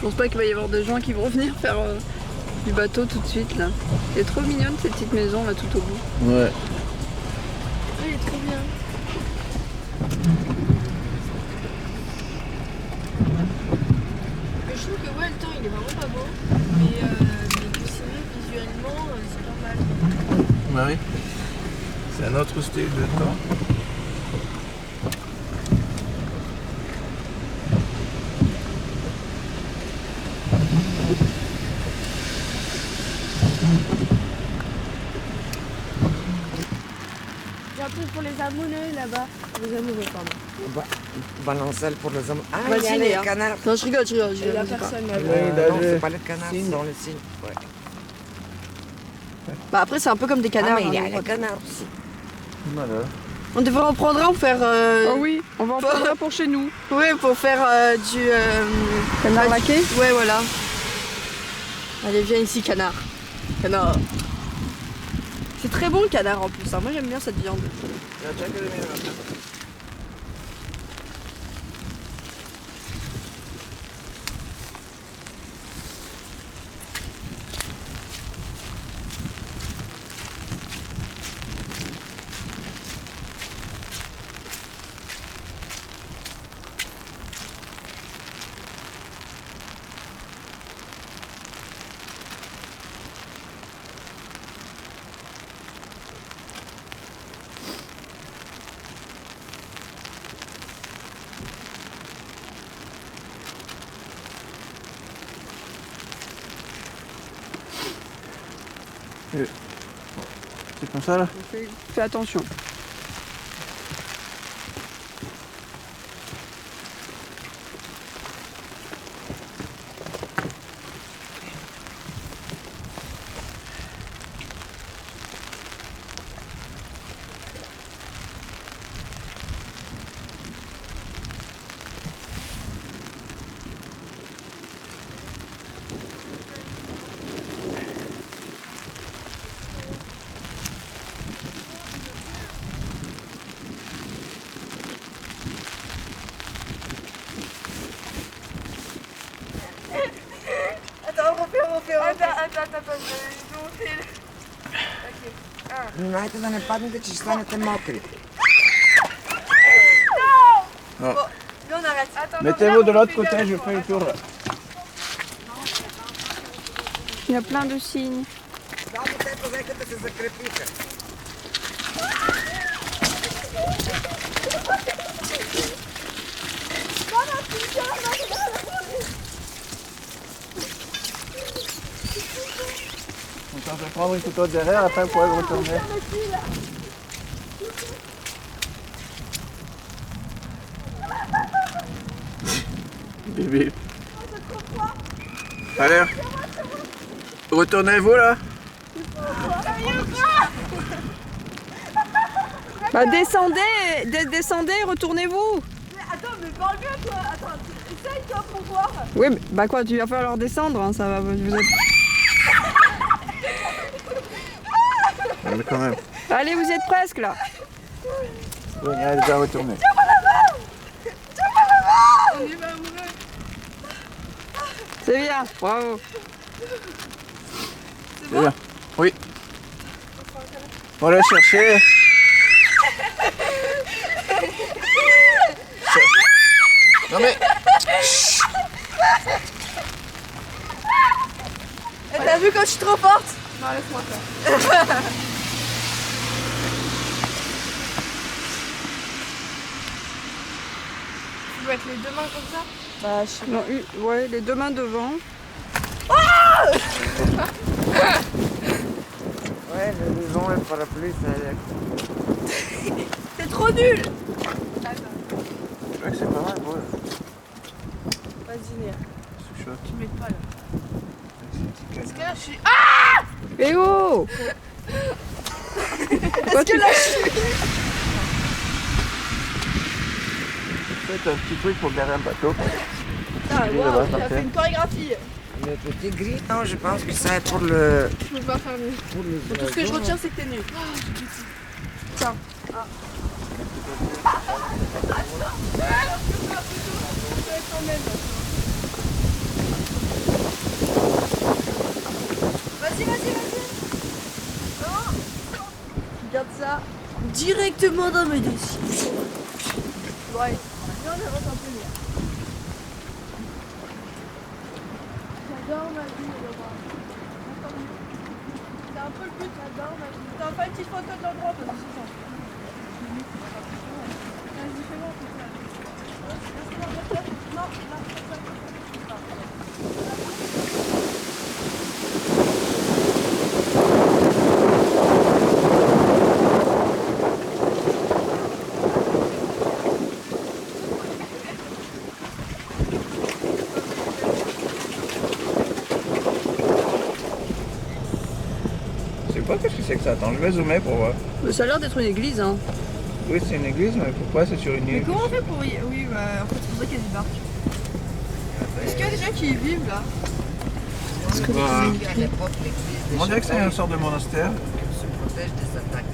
pense pas qu'il va y avoir des gens qui vont venir faire du bateau tout de suite là. Elle est trop mignonne cette petite maison là tout au bout. Ouais. Elle est trop bien. Je trouve que ouais, le temps il est vraiment pas beau, mais dessiné visuellement c'est pas mal. Bah oui. C'est un autre style de temps. J'ai un truc pour les amoureux là-bas. Les amoureux, pardon. Balancelle pour les hommes. Ah, Vas-y, il y a Léa. les canards. Non, je rigole. Il La personne là. Non, c'est pas les canards, c'est dans les signes. Ouais. Bah après c'est un peu comme des canards. Ah, mais il y a hein, les canards aussi. Voilà. On devrait en prendre un pour faire. Oh oui, on va en prendre un pour chez nous. Ouais, pour faire du. Canard bah, laqué. Ouais, voilà. Allez, viens ici, canard. Canard. C'est très bon le canard en plus. Hein. Moi j'aime bien cette viande. C'est comme ça là? Fais attention. Внимайте да не паднете, че ще станете мокри. Non, on arrête. Attends, Mettez-vous de l'autre côté, je fais le tour là. Il y a plein de signes. Само те позекате се закрепиха. Donc, je vais prendre une photo derrière, après vous pourrez le retourner. Bébé. Allez, retournez-vous là. Bah descendez, retournez-vous. Attends, mais parle bien toi. Attends, essaye toi pour voir. Oui, mais bah quoi, tu vas falloir descendre, hein, ça va. Vous êtes... Mais quand même. Allez, vous êtes presque là. Oui, elle est déjà retournée. On y va amoureux. C'est bien, bravo. C'est bien. Oui. On l'a cherché. Non mais. T'as vu quand je suis trop forte? Non, laisse-moi faire. Tu dois être les deux mains comme ça? Bah, je sais Non, ouais, les deux mains devant. Ouais, le vent et le parapluie, ça... C'est trop nul! Je crois que c'est pas mal, ouais. Vas-y, Léa. C'est chaud. Tu m'aides pas là. Parce que là, je suis. Eh oh! Pourquoi Est-ce que là, je suis. Faites un petit truc pour garer un bateau. Ah, Oui, waouh, là-bas, il a parfait. fait une chorégraphie. Le petit gris, non, je pense que ça est pour le... Je peux pas faire mieux. Pour le Tout ce que je retiens, c'est que t'es nul. Tiens. directement dans mes dossiers. Ouais, viens, on avance un peu mieux. J'adore ma vie, c'est un peu le but, j'adore ma vie. T'as pas une petite photo de l'endroit parce que c'est ça. Vas-y, fais-moi un peu ça. Non, là, c'est ça. Je sais pas qu'est-ce que c'est que ça. Attends, je vais zoomer pour voir. Ça a l'air d'être une église, hein. Oui, c'est une église, mais pourquoi c'est sur une Mais île? comment on fait pour y... Oui, bah, en fait, c'est pour ça qu'il y a des barques. Est-ce qu'il y a des gens qui y vivent là? On dirait que c'est une sorte de monastère. Elle se protège des attaques.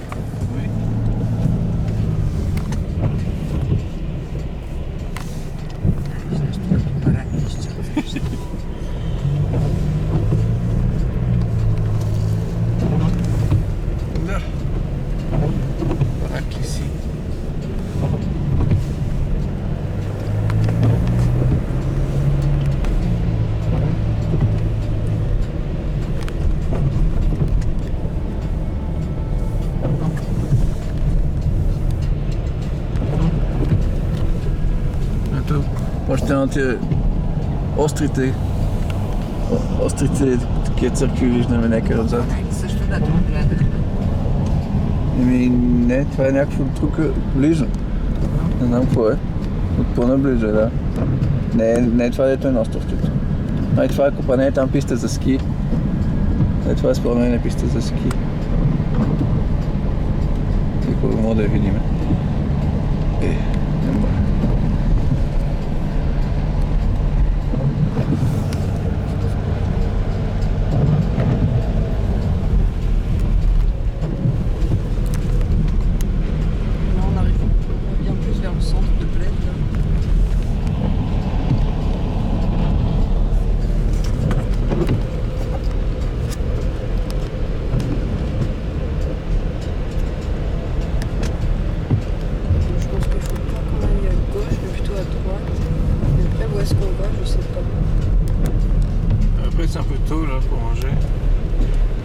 Oui. Là. Baraque ici. Bientôt. Možete na tie ostrité keď cirkулиш на някъде отзад. Също да, тук гледах. Еми не, това е някакво тук близо. Не знам какво е. От по-наблизо е, да. Не е това, дето е на островчето. А и това ако па не е там писта за ски. Това е според мен е писта за ски. И какво мога да я видим. Не може. Là, on arrive bien plus vers le centre de Bled. Là. Je pense qu'il faut pas qu'on aille à gauche, mais plutôt à droite. Mais après, où est-ce qu'on va, je sais pas. Après c'est un peu tôt là pour manger.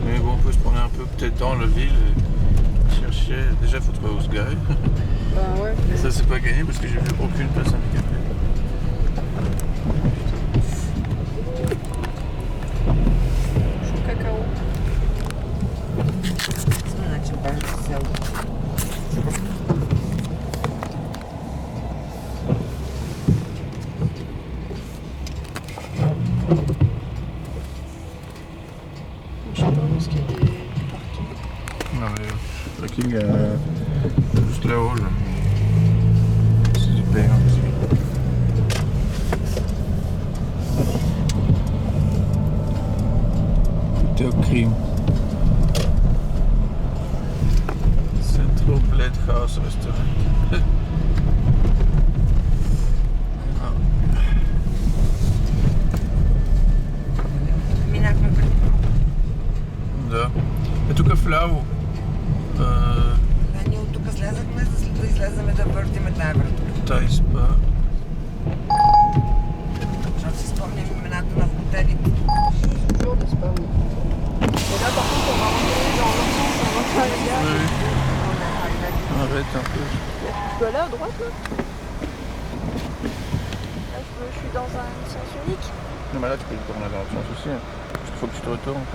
Mais bon, on peut se promener un peu peut-être dans la ville et chercher. Déjà il faut trouver où se garer. Bah ouais, Et ça c'est pas gagné parce que j'ai vu aucune place handicapée. chaud cacao. Значи баш до селото. Je sais pas où est-ce qu'il y a des parkings. Non mais le parking juste là-haut là. C'est du payant aussi. Théocrime. Central Bled House Restaurant. Минахме преди малко. Да. Е тук вляво. Да, ние от тук слязахме, за да излеземе да въртиме тази вратка. Тай спа. Защото си спомням имената на хотелите. Toujours n'est-ce pas, oui. Et là, par contre, on va rentrer dans l'autre sens, on va faire les gars. Oui. On a arrivé. Arrête un peu. Je peux aller à droite, là? Là, je suis dans un sens unique. Non mais là tu peux te tourner dans le sens aussi. Hein. Il faut que tu te retournes.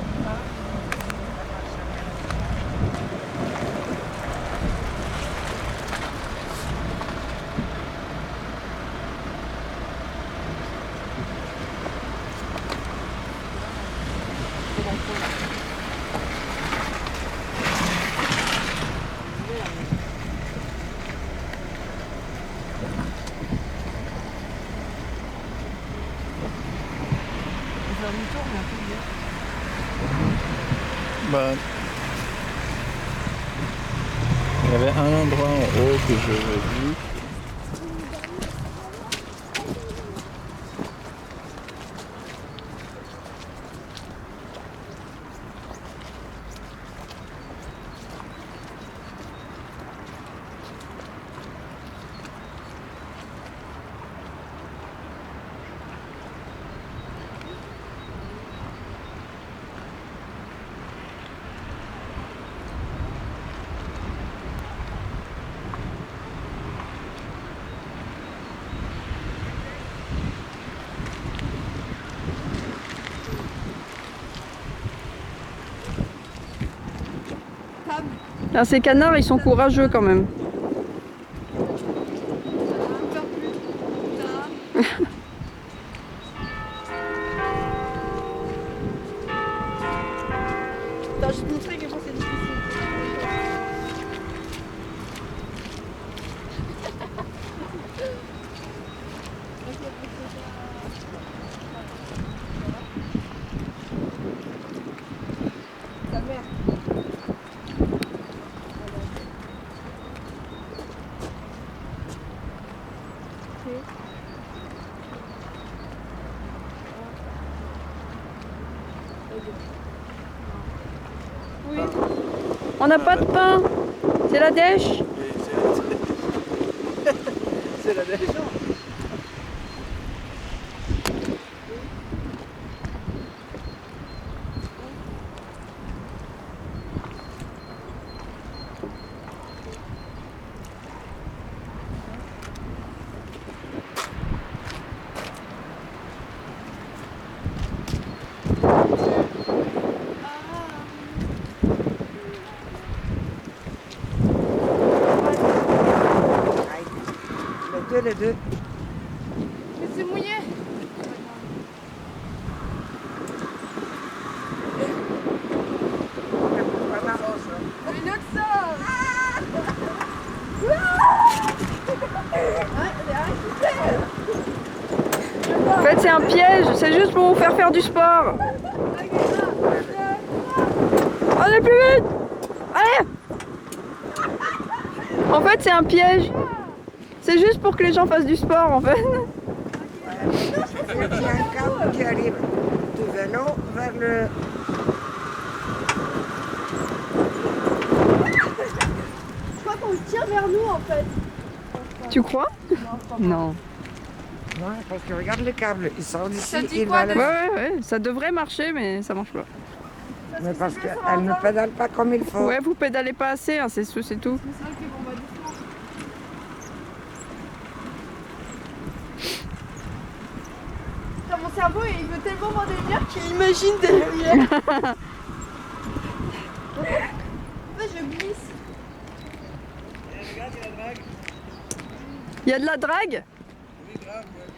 On fait un demi-tour, mais un peu bien. Bah, il y avait un endroit en haut que j'avais vu. Là, ces canards, ils sont courageux quand même. Attends, je vais te montrer à quel point c'est difficile. Ta mère. Oui. On n'a pas de pain. C'est la dèche. C'est la dèche. Les deux. Mais c'est mouillé. Une autre sauce. En fait, c'est un piège. C'est juste pour vous faire du sport. Allez, plus vite. Allez. En fait, c'est un piège. C'est juste pour que les gens fassent du sport, en fait. Il y a un câble qui arrive du vélo vers le... Je crois qu'on le tire vers nous en fait. Tu crois? Non. Non, parce que regarde le câble, il sort d'ici, Ça dit il quoi, va de- le... Ouais. Ça devrait marcher, mais ça marche pas. Mais parce qu'elle ne pédale pas comme il faut. Ouais, vous pédalez pas assez, hein, c'est tout. C'est vrai que bon, bah doucement. Putain, mon cerveau il veut tellement voir des lumières qu'il imagine des lumières. En fait, je glisse. Regarde, il y a la drague. Il y a de la drague? Oui, grave, ouais.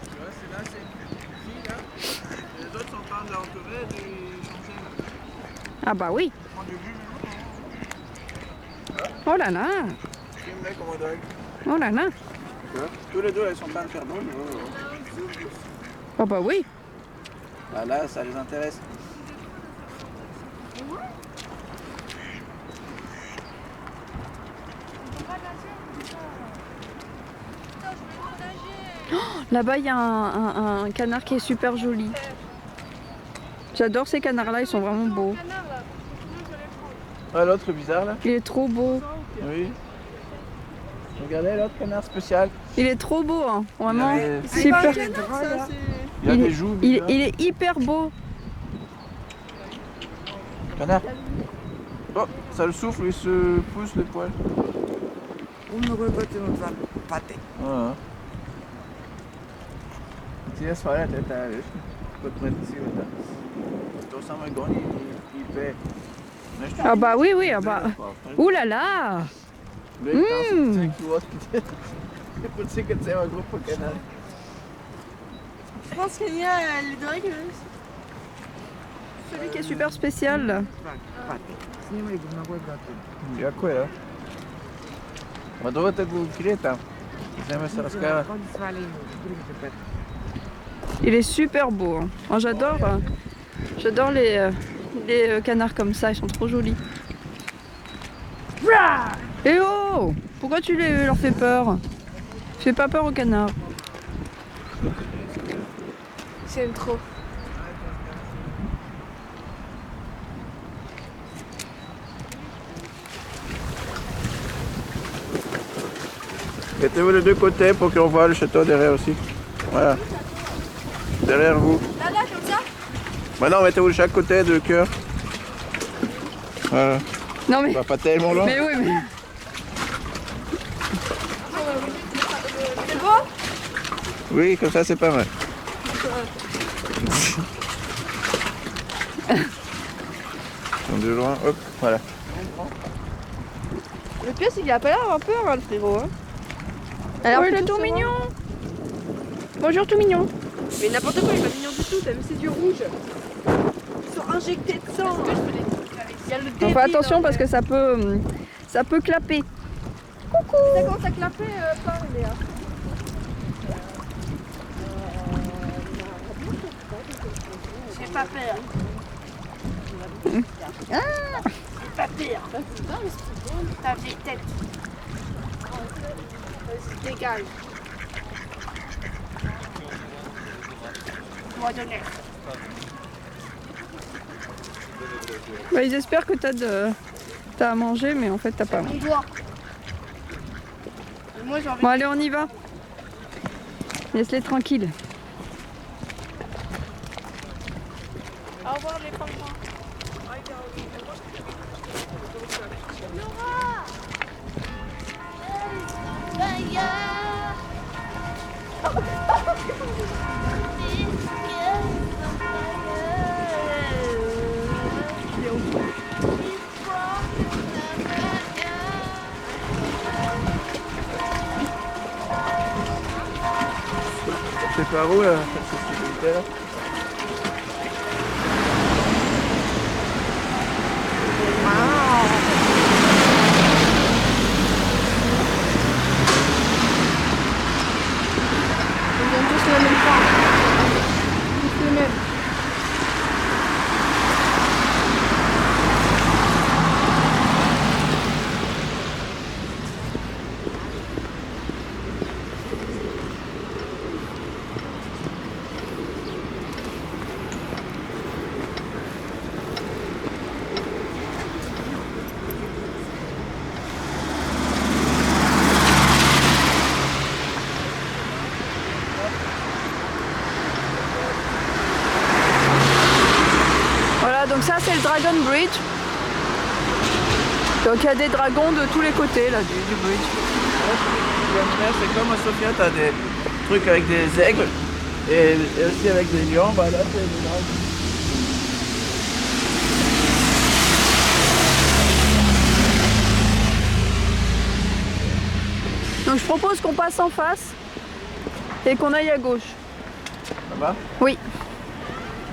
Tu vois, c'est là, c'est une fille là. Et les autres sont en train de l'entourer et de changer là. Ah bah oui. Prends du jus. Oh là là. Filme-les comme on drague. Oh là là. Tu vois, tous les deux, elles sont pas faire bon. Oh bah oui. Bah là, ça les intéresse. Là-bas, il y a un canard qui est super joli. J'adore ces canards-là, ils sont vraiment beaux. Ah, l'autre bizarre là. Il est trop beau. Oui. Regardez l'autre canard spécial. Il est trop beau, hein. Vraiment. Il avait- C'est pas un Super. canard, ça, c'est... Il y a Il des est- joues Il, bizarres. il est hyper beau. Canard. Oh, ça le souffle, il se pousse les poils. Uno con il continuo pate. Ah. Tira só a teta, vezi? Pot mersi, uite. Tot să mai goni, e pe... Nu știu. Ah bah oui, ah bah. Ouh là là. Lui, quand c'est qui ospite. C'est pour ça que c'est un groupe canal. Je pense qu'il y a les dragues. Celui qui est super spécial. Là. Pate. Sнимaj na web datu. Jako je, da? Ma dove te gu kreta? Zemlja se raskava. Oni svali drugite pet. Il est super beau. Hein. Moi, j'adore les canards comme ça, ils sont trop jolis. Eh oh! Pourquoi tu leur fais peur? Fais pas peur aux canards. J'aime trop. Mettez-vous les deux côtés pour qu'on voit le château derrière aussi. Voilà. Derrière vous. Là, comme ça? Maintenant, mettez-vous de chaque côté de cœur. Voilà. Non mais. Bah, pas tellement loin. Mais oui, mais. C'est bon? Oui, comme ça, c'est pas mal. Ils sont de loin, hop, voilà. Le pire, c'est qu'il a pas l'air d'avoir peur, hein, le frérot. Hein. Alors, Oh, il est tout mignon. Bonjour tout mignon. Mais n'importe quoi, il est pas mignon du tout, t'as vu ses yeux rouges. Ils sont injectés de sang. Il y a le On débile, fait attention hein. parce que ça peut clapper. Ça commence à clapper, pas, Léa. J'ai pas peur. J'ai pas peur. Ta vieille tête. Vas-y, dégage. Moi de l'air. Bah, ils espèrent que t'as à manger, mais en fait t'as pas. On doit. Moi j'ai envie. Bon allez, on y va. Laisse-les tranquilles. Au revoir les pingouins. C'est par où là, cette sécurité là? Ils ont tous la même forme. Tous les mêmes. Voilà, donc ça c'est le Dragon Bridge. Donc il y a des dragons de tous les côtés là du bridge. C'est comme à Sofia, t'as des trucs avec des aigles et aussi avec des lions, bah là c'est des dragons. Donc je propose qu'on passe en face et qu'on aille à gauche. Là-bas? Oui.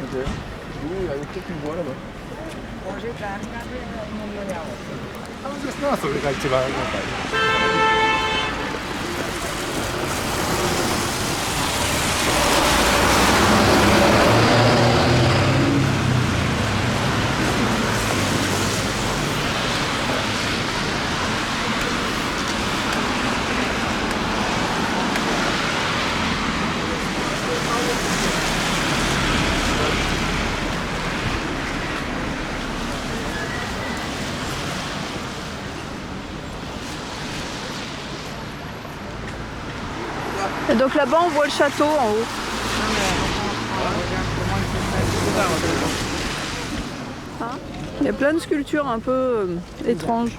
Ok. Oui, il y a peut-être une voie là-bas. それが一番良かった。Et donc là-bas on voit le château en haut. Hein? Il y a plein de sculptures un peu étranges.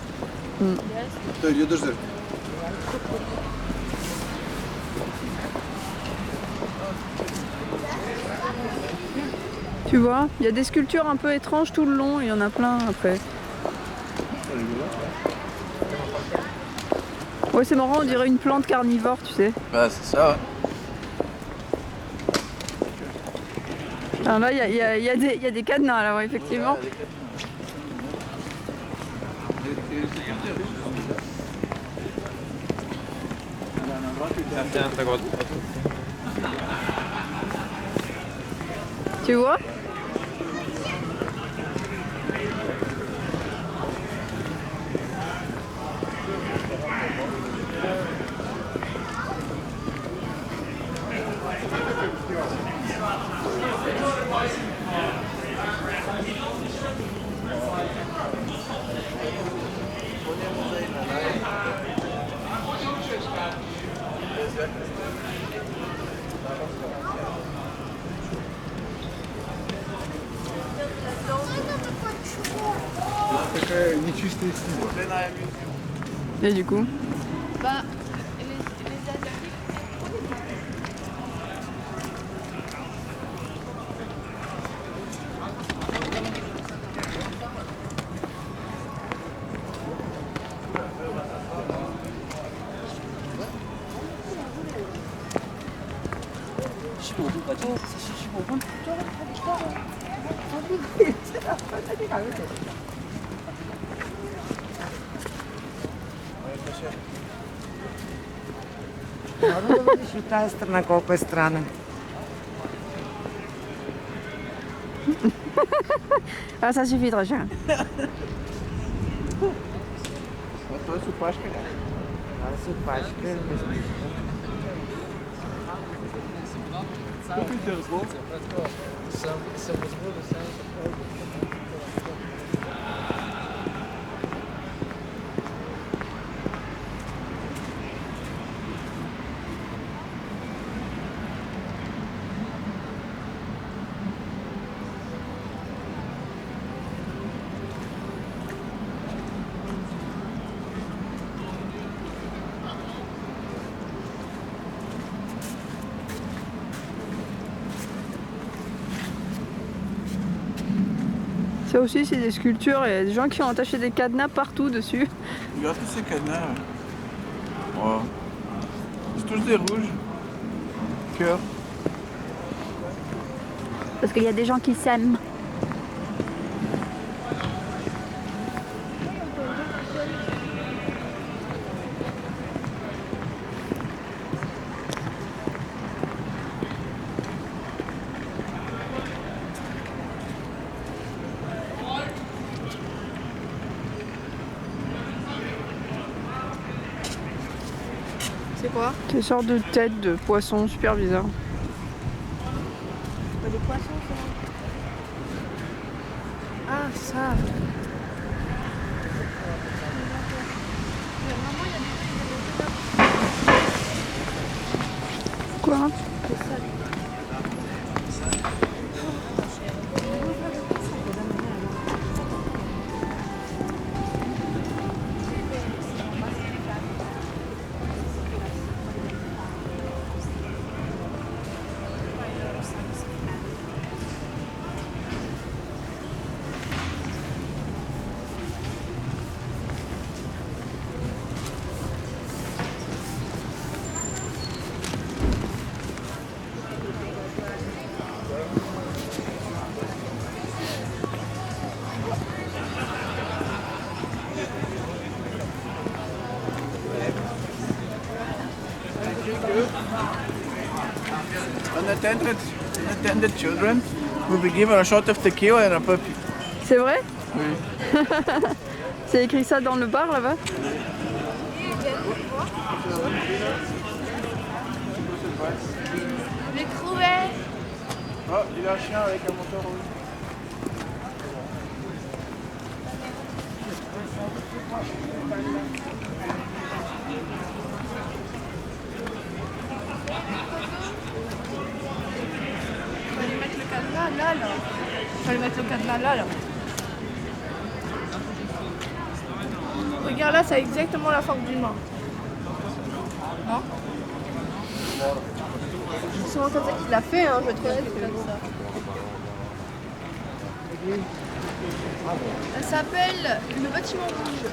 Tu vois, il y a des sculptures un peu étranges tout le long, il y en a plein après. Ouais, c'est marrant, on dirait une plante carnivore, tu sais. Bah c'est ça, ouais. Alors là, il y a des cadenas là, ouais, effectivement. Tu vois? Et du coup? Bah, Moram da vidiš i ta strana koliko je strana. Ah, ça suffit, Roger. To su paške. Da su paške. Ça aussi, c'est des sculptures et il y a des gens qui ont attaché des cadenas partout dessus. Regarde tous ces cadenas. Oh. C'est tous des rouges. Cœur. Parce qu'il y a des gens qui s'aiment. C'est quoi? Des sortes de têtes de poissons super bizarres. Des poissons, ça. Ah, ça. Quoi? Unattended children will be given a shot of tequila and a puppy. C'est vrai? Oui. C'est écrit ça dans le bar là-bas? Je l'ai trouvé. Oh, il a un chien avec un moteur rouge. Fallait mettre le cadenas là, là. Fallait mettre le cadenas là, là. Regarde là, c'est exactement la forme d'une main. Non? C'est souvent comme ça qu'il l'a fait, hein, je trouve. Elle s'appelle le bâtiment rouge.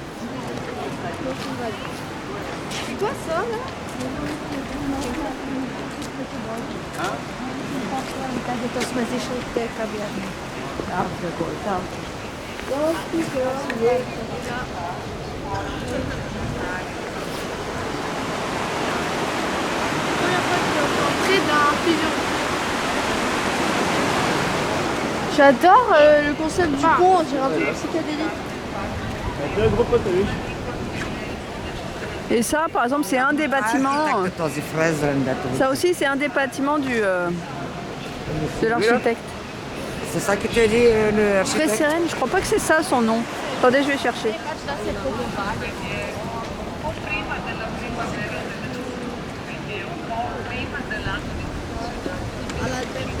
C'est quoi ça là? D'un pavillon. J'adore le concept du pont, on dirait un peu psychédélique. Deux gros potes, oui. Et ça, par exemple, c'est un des bâtiments. Ça aussi, c'est un des bâtiments de l'architecte. C'est ça que tu as dit, le Très architecte? sereine, je crois pas que c'est ça son nom. Attendez, je vais chercher.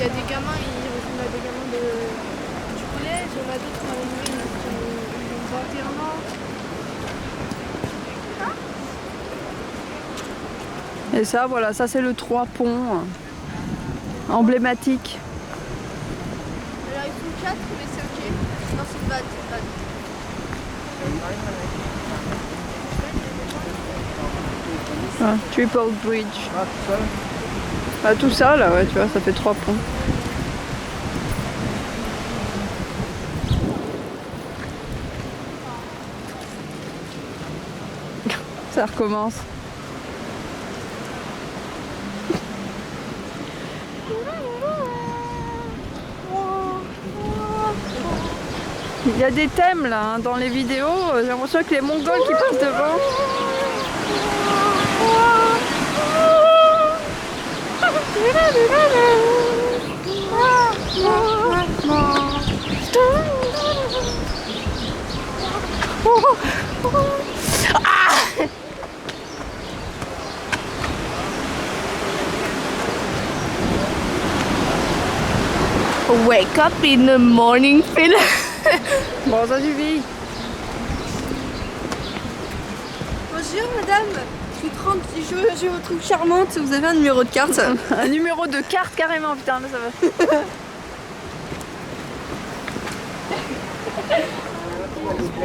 Il y a des gamins, ils ressemblent à des gamins du collège, il y en a d'autres qui ont 21 ans. Et ça, voilà, ça c'est le 3 ponts emblématique. Alors ils sont 4, mais c'est ok. Non, c'est une vanne, c'est une vanne. Triple Bridge. Ah, tout seul. Bah, tout ça là, ouais, tu vois, ça fait 3 ponts. Ça recommence. Il y a des thèmes là hein, dans les vidéos, j'ai l'impression que les Mongols qui passent devant. Wake up in the morning, Phil. Bon, ça suffit. Bonjour madame, je vous trouve charmante, vous avez un numéro de carte? Un numéro de carte carrément, putain, là ça va.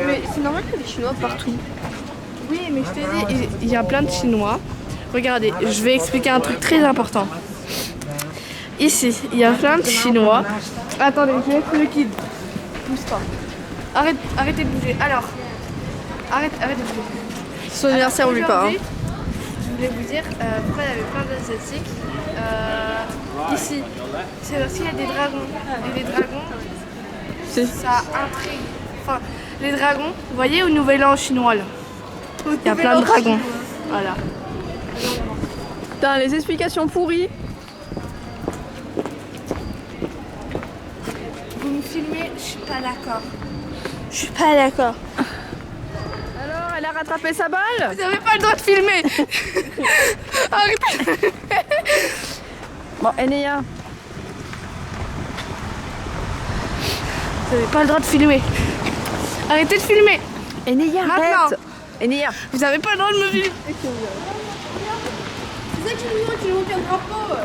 Mais c'est normal qu'il y ait des Chinois partout. Oui, mais je te dis, il y a plein de Chinois. Regardez, je vais expliquer un truc très important. Ici, il y a plein de Chinois. Attendez, je vais être le kid. Pousse pas. Arrêtez de bouger. Alors, arrêtez de bouger. Son anniversaire, oublie pas. Hein. Je voulais vous dire, pourquoi il y avait plein d'asiatiques. Ici, c'est parce qu'il y a des dragons. Et les dragons, ça intrigue. Enfin, les dragons, vous voyez au Nouvel An chinois là, il y a plein de dragons. Voilà. Putain, les explications pourries. Vous me filmez, je suis pas d'accord. Je suis pas d'accord. Alors, elle a rattrapé sa balle? Vous avez pas le droit de filmer. Arrêtez. Bon, Enea. Vous avez pas le droit de filmer. Arrêtez de filmer. Enea, Maintenant. arrête. Enea. Vous avez pas le droit de me filmer. C'est ça qui nous manque un drapeau.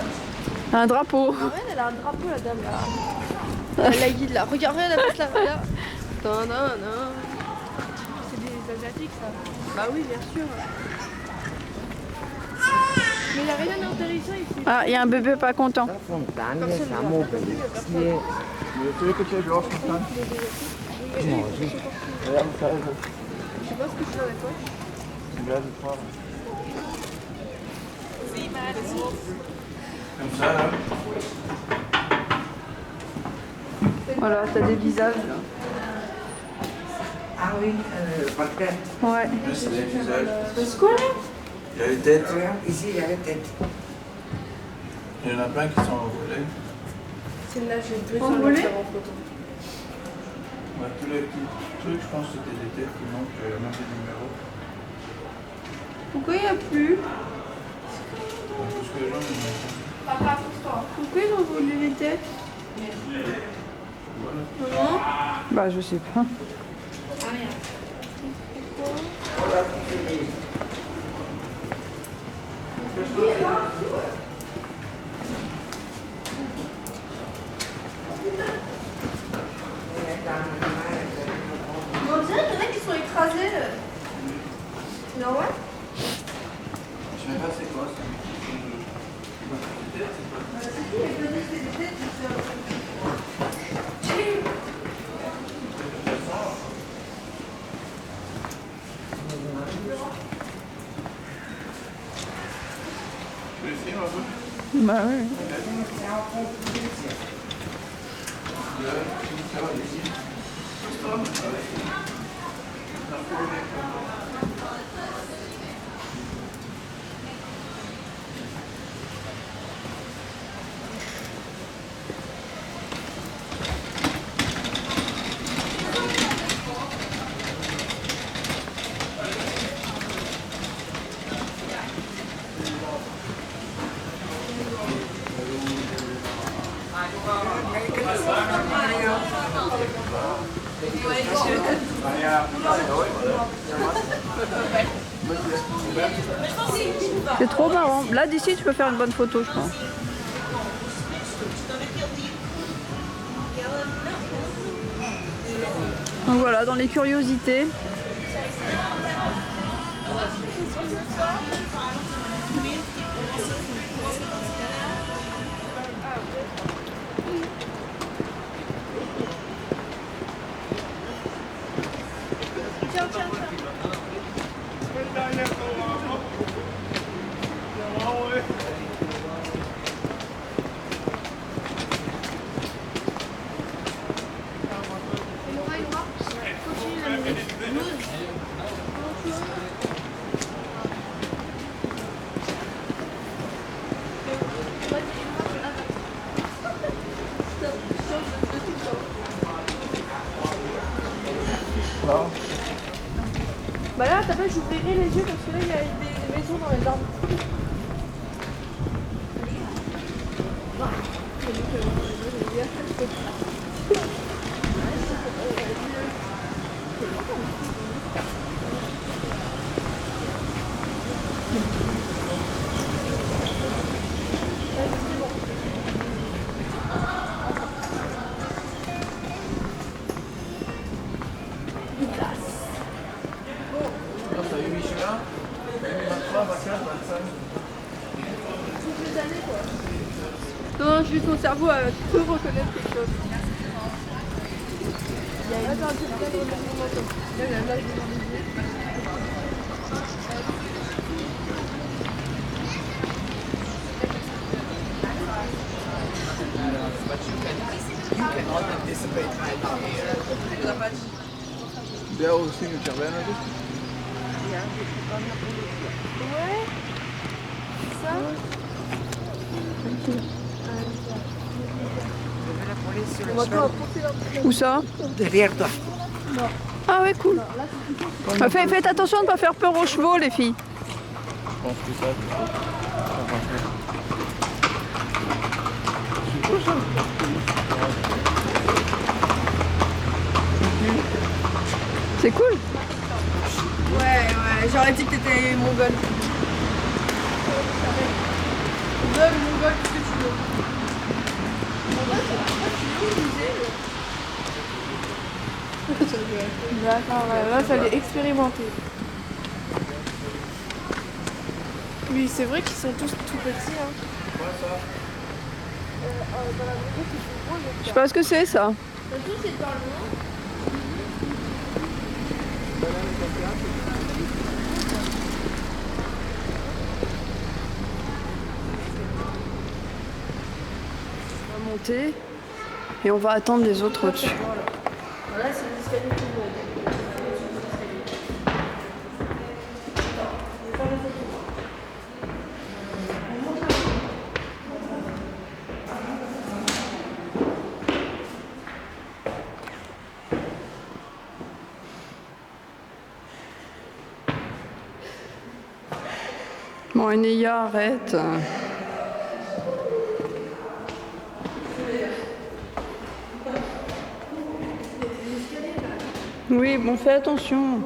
Un drapeau. Regarde, elle a un drapeau la dame là. La guide là. Regardez, elle a pas là. C'est des asiatiques ça. Bah oui, bien sûr. Mais il n'y a rien d'intéressant ici. Ah, il y a un bébé pas content. Tu veux que tu aies de l'or sur ça? Regarde ça. Je sais pas ce que je fais avec toi. C'est bien de croire. Comme ça là. Voilà, t'as des visages là. Ah oui, par terre. Ouais. Là, c'est des visages. C'est quoi là? Il y a les têtes. Regarde, ici, il y a la tête. Il y en a plein qui sont envolés. Celle-là, je vais te Envolée faire en photo. Ouais, tous les petits trucs, je pense que c'était des têtes qui manquent, même des numéros. Pourquoi il n'y a plus? Parce que les gens, ils ont... Papa, pousse-toi. Pourquoi ils ont volé les têtes? Maman? Bah, je sais pas. On dirait qu'il y en a qui sont écrasés. Non, ouais? Je sais pas c'est quoi ça. Tu les filmes un peu? Bah oui. C'est trop marrant. Là, d'ici, tu peux faire une bonne photo, je pense. Donc voilà, dans les curiosités. Bah là, t'as pas, j'ouvrirai les yeux parce que là, il y a des maisons dans les arbres. T'as eu Michelin, 2023, 24, 25. Toutes les années, quoi. Non, juste mon cerveau peut reconnaître quelque chose. Attends, tu peux remettre mon manteau. Là, je vais l'enlever. Bien aussi, une caravane. Ouais. Ça. On va pas apporter la Où ça? Derrière toi. Ah ouais, cool. Faites attention de ne pas faire peur aux chevaux, les filles. Je pense que ça, C'est cool. Ouais, j'aurais dit que t'étais mongol. Mongol, qu'est-ce que tu veux? D'accord, là, fallait expérimenter. Oui, c'est vrai qu'ils sont tous tout petits. Hein. Je sais pas ce que c'est, ça. On va monter et on va attendre les autres au-dessus. Voilà, c'est l'escalier tout le monde. Bon, Enéa, arrête. Oui, bon, fais attention.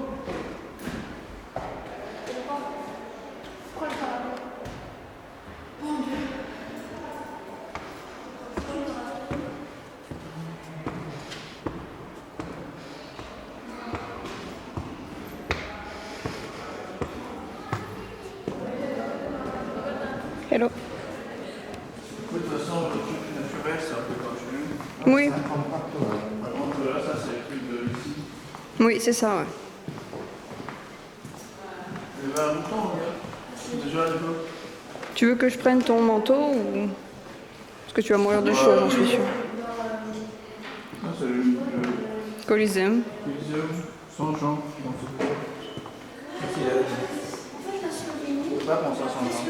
Hello. de toute façon, le truc naturel, c'est un peu comme chez nous. Oui. Par contre, là, ça, c'est le truc de ici. Oui, c'est ça, ouais. Il y avait un bouton, regarde. Déjà à l'époque. Tu veux que je prenne ton manteau ou... Parce que tu vas mourir de chaud, j'en suis sûre. Ça, c'est le Coliseum. Coliseum sans champ. Je sais pas comment ça sans champ.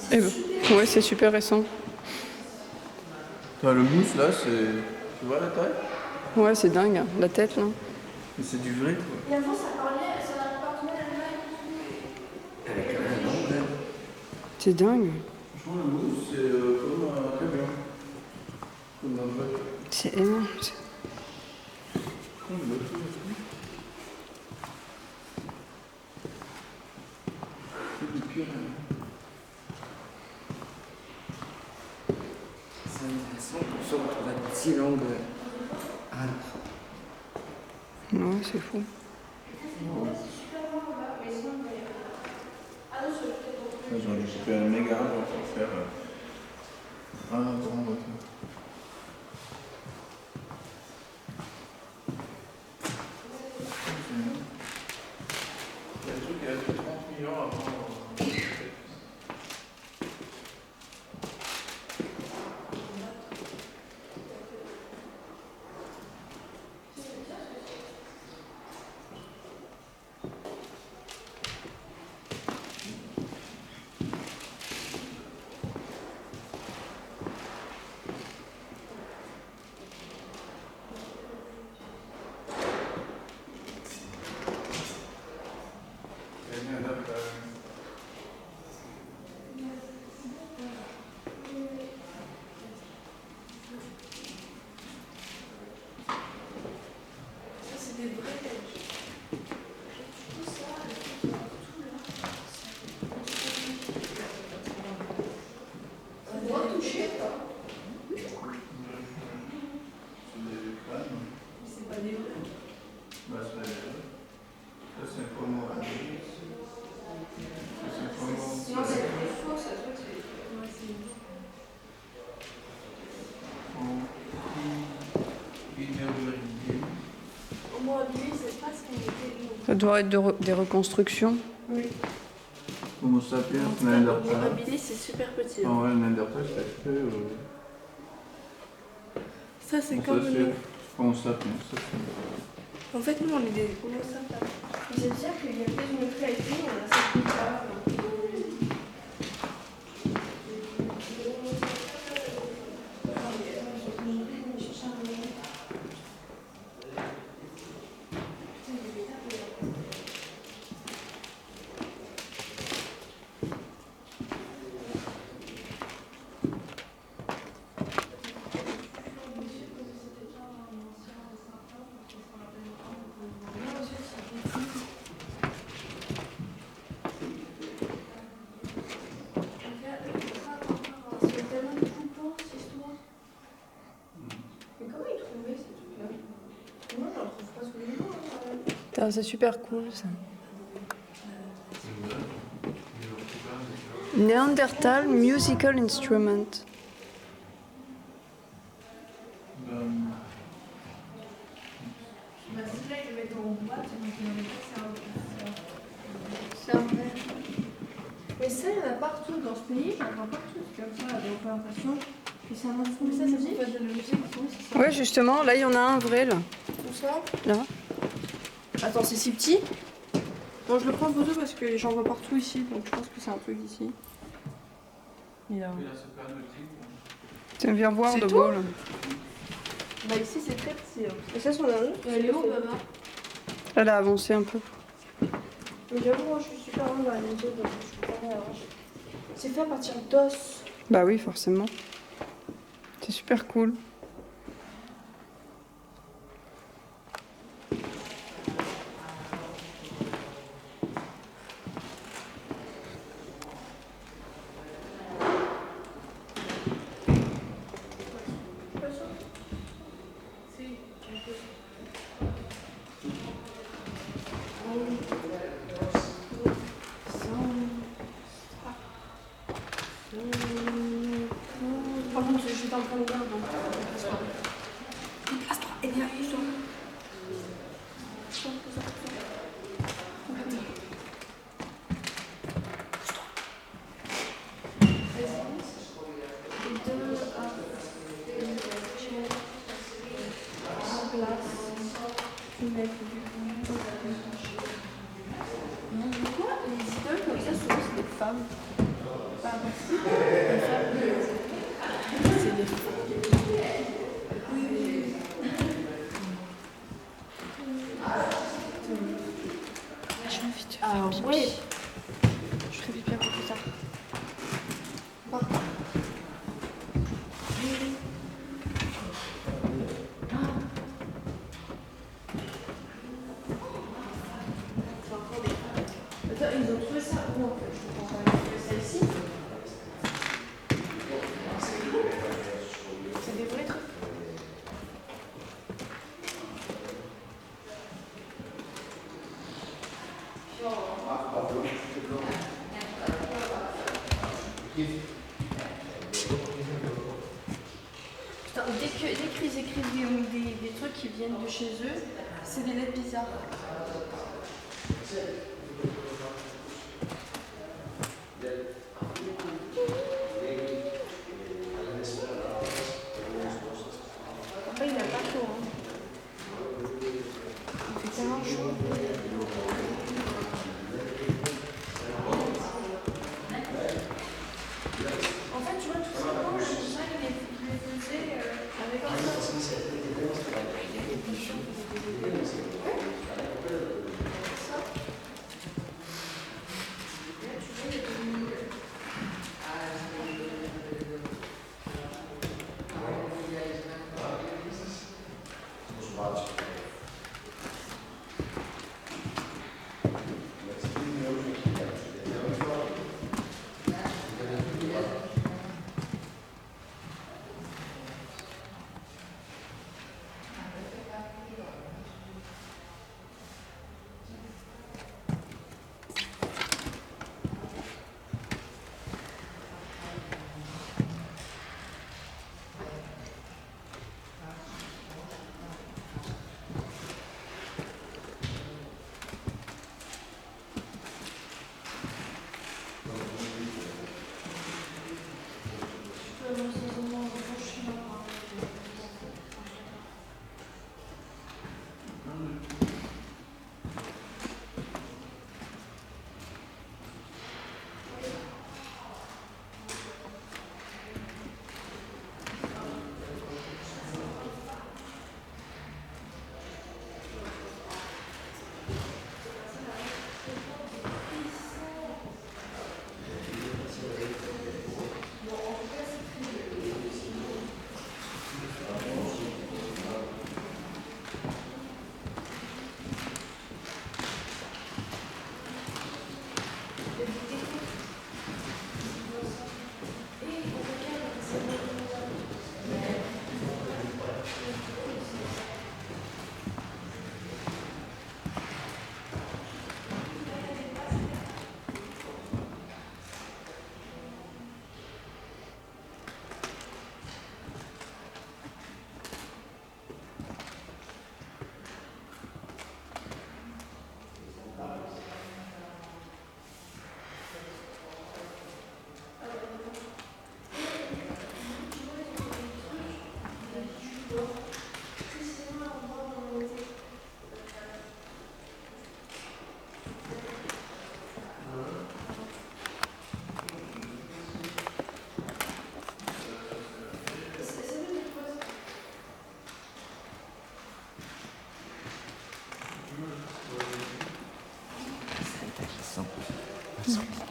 Eh ben, ouais, c'est super récent. Le mousse, là, c'est... Tu vois la taille? Ouais, c'est dingue, la tête, là. Mais c'est du vrai, quoi. Et avant, ça parlait, ça appartenait à l'Allemagne. C'est dingue. Franchement, le mousse, c'est comme un camion. Comme un vrai. C'est énorme. Comme le tout. C'est du pire. C'est intéressant pour ça, on trouve une si longue arbre. Ouais, c'est fou. Ils ont fait un méga arbre pour faire un grand voiture. C'est pas des vrais. Bah, c'est ça, c'est un pommeau. C'est un pommeau. Non, c'est plus faux, ça se voit que c'est. Ouais, c'est. Au moins, lui, c'est pas ce qu'on était nous. Ça doit être des reconstructions. Oui. Homo sapiens, En tout cas, Néandertal. le mobilier, c'est super petit. Ah ouais, le Néandertal, c'est fait. Ça, c'est Ça, comme c'est nous. Homo sapiens. Ça, c'est... En fait, nous, on est des Homo sapiens. C'est-à-dire qu'il y a peut-être une autre qualité, on a cette guitare. C'est super cool ça. Néandertal Musical Instrument. C'est un vrai. Mais ça, il y en a partout dans ce pays, j'en vois partout, c'est comme ça, des représentations. Et c'est un instrument. Mais ça, c'est pas de la musique, c'est ça. Ouais, justement, là il y en a un vrai là. Tout ça. Là. Attends, c'est si petit. Bon, je le prends en photo parce que j'en vois partout ici, donc je pense que c'est un truc ici. Et là. Tiens, viens voir C'est de tout Gaulle. Bah, ici, c'est très petit. Hein. Et ça, c'en a un autre. Elle est où, Baba? Elle a avancé un peu. Mais j'avoue, moi, je suis super loin dans la musique, donc je suis pas là. C'est fait à partir d'os. Bah oui, forcément. C'est super cool. Par contre, je suis pas en train de dire, donc. Place-toi, et viens, pousse-toi. Pourquoi les idoles comme ça, souvent c'est des femmes? Pas possible. Les femmes, c'est des femmes. Oui. J'ai envie de faire pipi. Ouais. Je ferai pipi un peu plus tard. Attends, ils ont trouvé ça où en fait? Je comprends pas. Ils ont trouvé ça ici? C'est des vrais trucs. Putain, dès qu'ils écrivent des trucs qui viennent de chez eux, c'est des lettres bizarres. Après, il n'a pas chaud. Hein. Il fait tellement chaud. En fait, tu vois, tout ça, moi, ça, il les faisait avec un ça.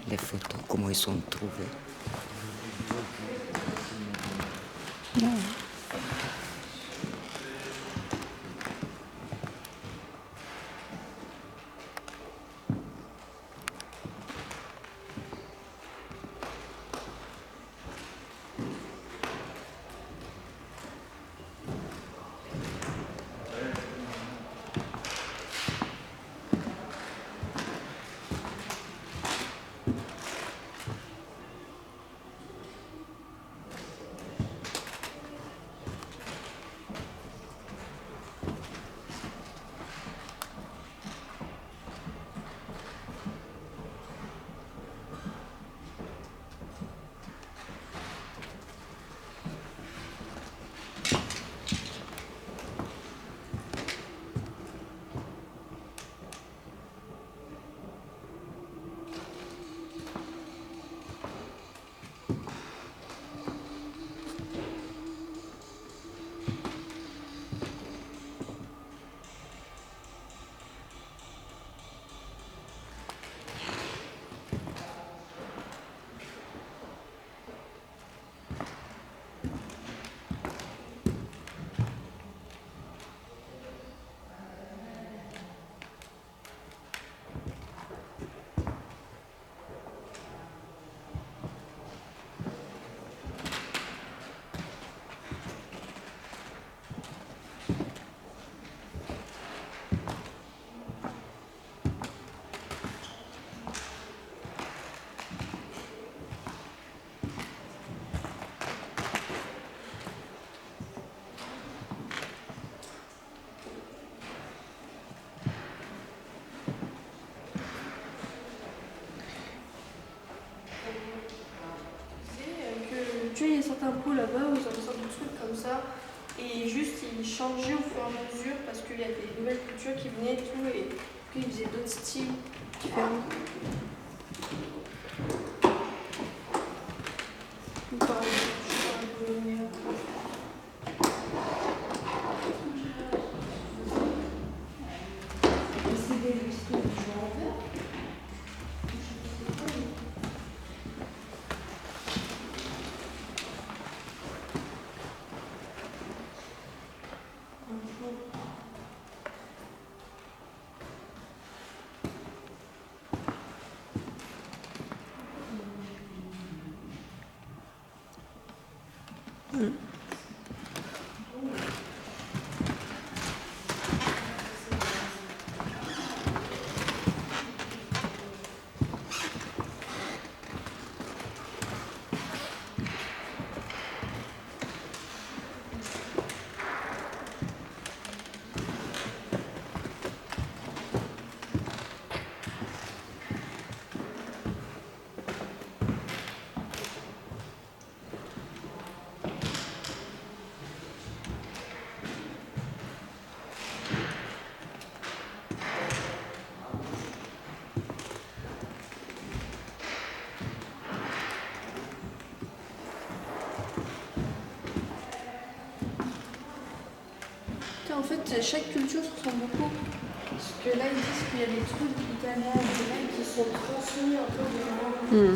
Les photos, comment ils sont trouvés. Tu vois, il y a certains pots là-bas où ils ont une sorte de truc comme ça. Et juste, ils changeaient au fur et à mesure parce qu'il y a des nouvelles cultures qui venaient et tout. Et puis, ils faisaient d'autres styles différents. Ou par exemple, je sais pas, un bologna. en fait, chaque culture se ressemble beaucoup. Parce que là, ils disent qu'il y a des trucs italiens et des mecs qui sont transmis un peu de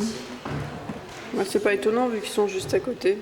Ouais, c'est pas étonnant vu qu'ils sont juste à côté.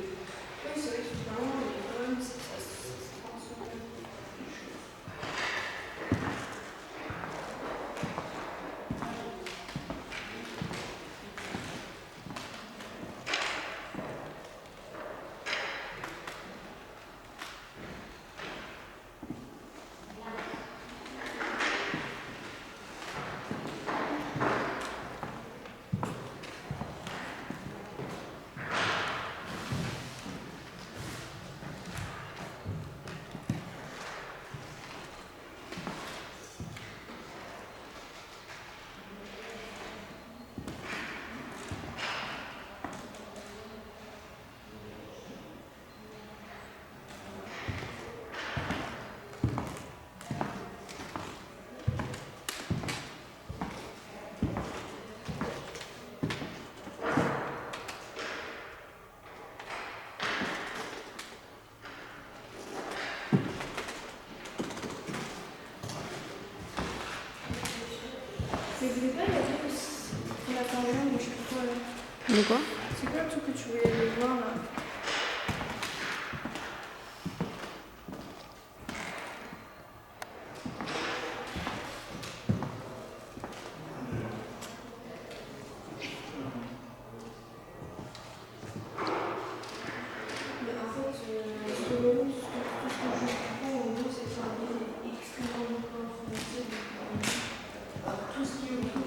Mais vous voulez pas y aller aussi? On a parlé, mais je sais pas quoi là. De quoi? C'est quoi le truc que tu voulais aller voir là? Mais en fait, selon nous, tout ce que je comprends, en gros, c'est que c'est un livre extrêmement influencé par tout ce qui est autour.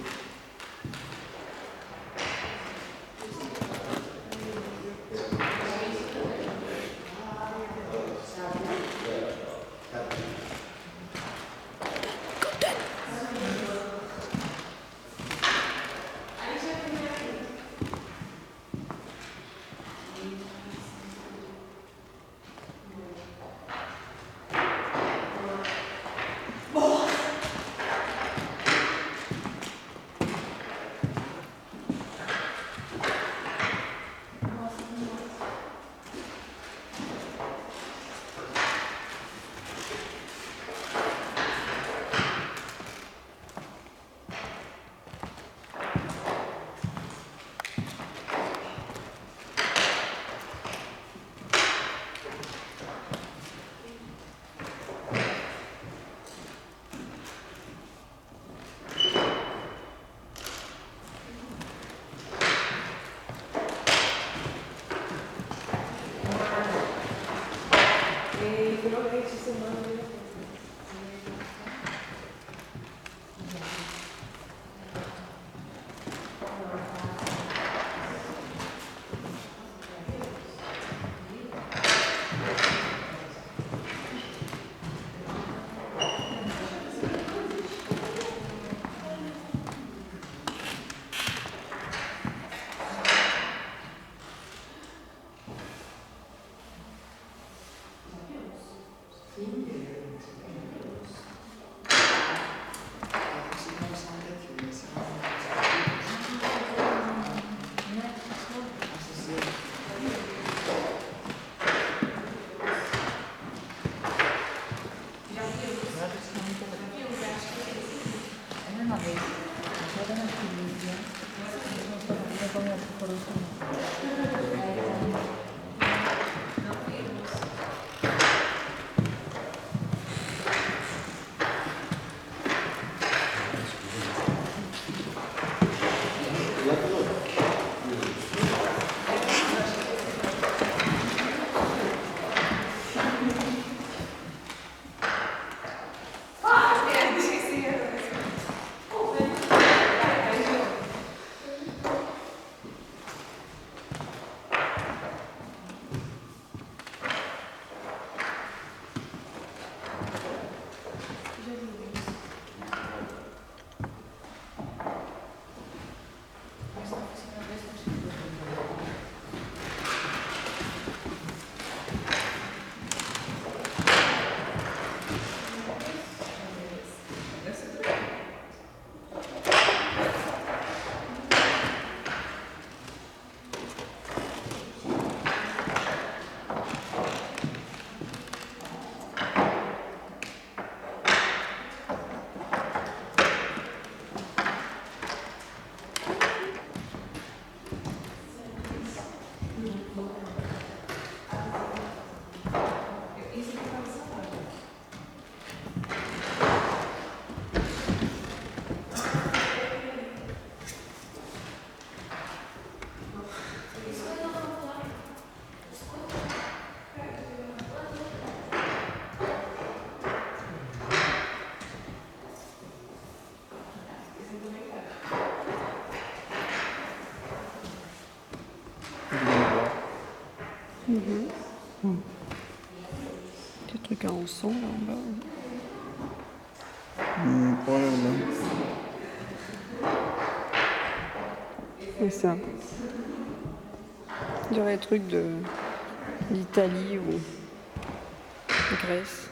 Des trucs à encens là en bas. Voilà, là. Et ça. Il y aurait des trucs d'Italie ou de Grèce.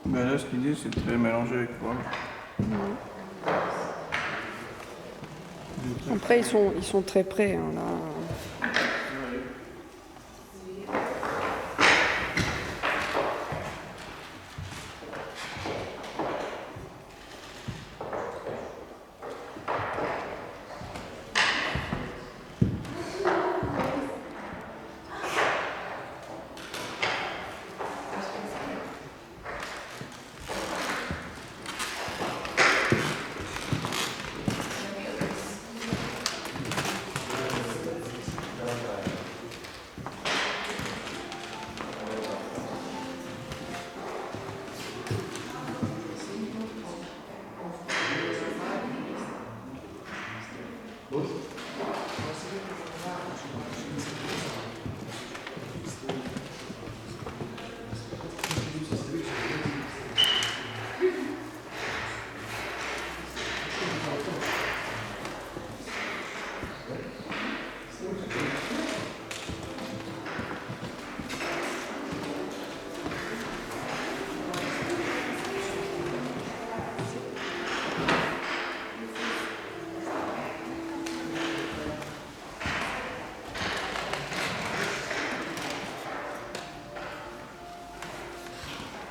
Ben là, ce qu'il dit, c'est très mélangé avec quoi. Après, ils sont très près. Hein, là.